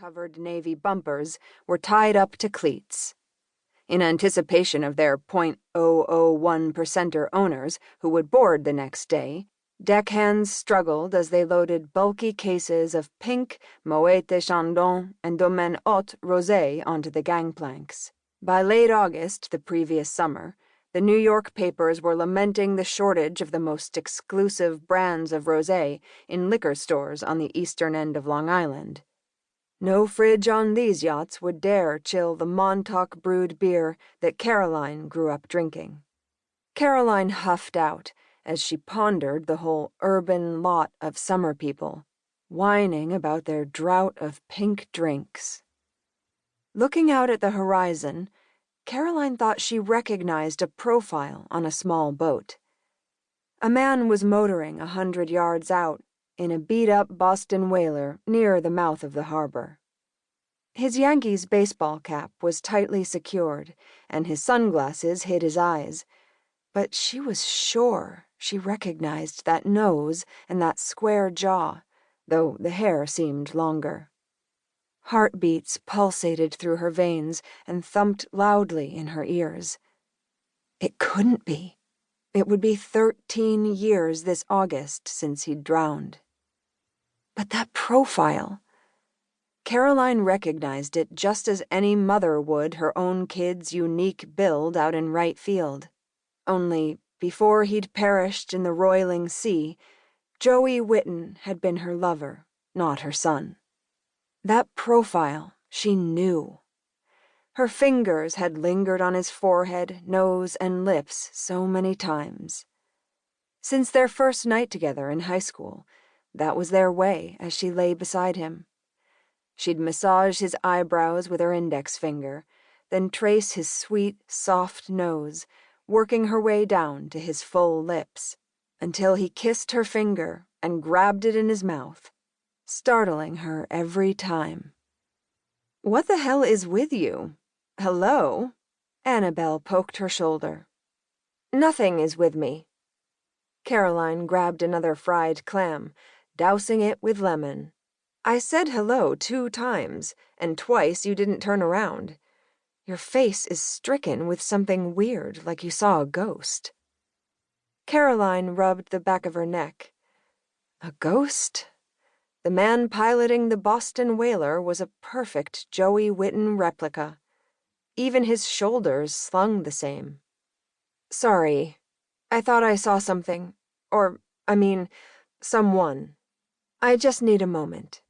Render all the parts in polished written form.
covered navy bumpers were tied up to cleats. In anticipation of their .001%er owners who would board the next day, deckhands struggled as they loaded bulky cases of pink Moet de Chandon and Domaine Haute rosé onto the gangplanks. By late August the previous summer, the New York papers were lamenting the shortage of the most exclusive brands of rosé in liquor stores on the eastern end of Long Island. No fridge on these yachts would dare chill the Montauk brewed beer that Caroline grew up drinking. Caroline huffed out as she pondered the whole urban lot of summer people, whining about their drought of pink drinks. Looking out at the horizon, Caroline thought she recognized a profile on a small boat. A man was motoring 100 yards out in a beat-up Boston whaler near the mouth of the harbor. His Yankees baseball cap was tightly secured, and his sunglasses hid his eyes, but she was sure she recognized that nose and that square jaw, though the hair seemed longer. Heartbeats pulsated through her veins and thumped loudly in her ears. It couldn't be. It would be 13 years this August since he'd drowned. But that profile... Caroline recognized it just as any mother would her own kid's unique build out in right field. Only, before he'd perished in the roiling sea, Joey Whitten had been her lover, not her son. That profile she knew. Her fingers had lingered on his forehead, nose, and lips so many times. Since their first night together in high school, that was their way as she lay beside him. She'd massage his eyebrows with her index finger, then trace his sweet, soft nose, working her way down to his full lips, until he kissed her finger and grabbed it in his mouth, startling her every time. "What the hell is with you? Hello?" Annabelle poked her shoulder. "Nothing is with me." Caroline grabbed another fried clam, dousing it with lemon. "I said hello 2 times, and twice you didn't turn around. Your face is stricken with something weird, like you saw a ghost." Caroline rubbed the back of her neck. A ghost? The man piloting the Boston whaler was a perfect Joey Whitten replica. Even his shoulders slung the same. "Sorry. I thought I saw something. Someone. I just need a moment."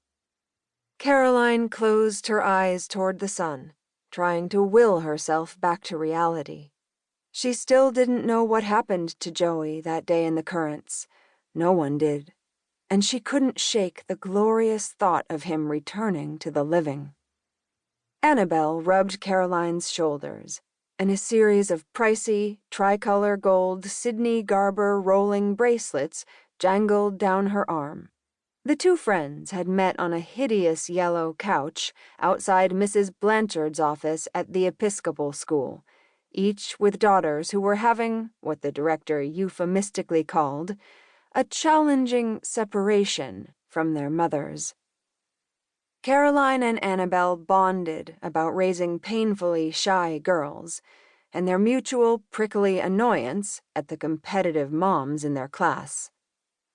Caroline closed her eyes toward the sun, trying to will herself back to reality. She still didn't know what happened to Joey that day in the Currents. No one did. And she couldn't shake the glorious thought of him returning to the living. Annabelle rubbed Caroline's shoulders, and a series of pricey, tricolor gold Sydney Garber rolling bracelets jangled down her arm. The two friends had met on a hideous yellow couch outside Mrs. Blanchard's office at the Episcopal School, each with daughters who were having, what the director euphemistically called, a challenging separation from their mothers. Caroline and Annabelle bonded about raising painfully shy girls, and their mutual prickly annoyance at the competitive moms in their class.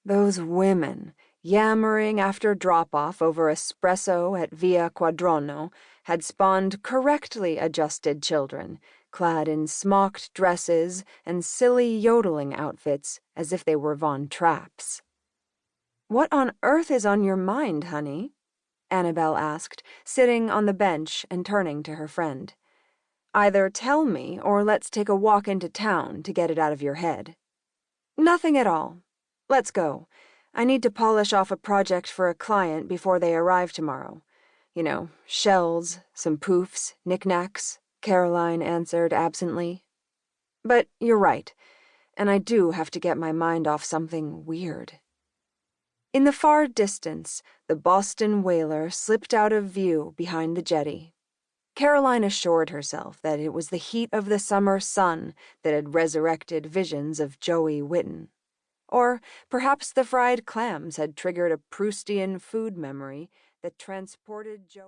Those women, yammering after drop-off over espresso at Via Quadrono, had spawned correctly adjusted children, clad in smocked dresses and silly yodeling outfits as if they were Von Trapps. "What on earth is on your mind, honey?" Annabelle asked, sitting on the bench and turning to her friend. "Either tell me or let's take a walk into town to get it out of your head." "Nothing at all. Let's go. I need to polish off a project for a client before they arrive tomorrow. Shells, some poofs, knickknacks," Caroline answered absently. "But you're right, and I do have to get my mind off something weird." In the far distance, the Boston whaler slipped out of view behind the jetty. Caroline assured herself that it was the heat of the summer sun that had resurrected visions of Joey Whitten. Or perhaps the fried clams had triggered a Proustian food memory that transported Joey...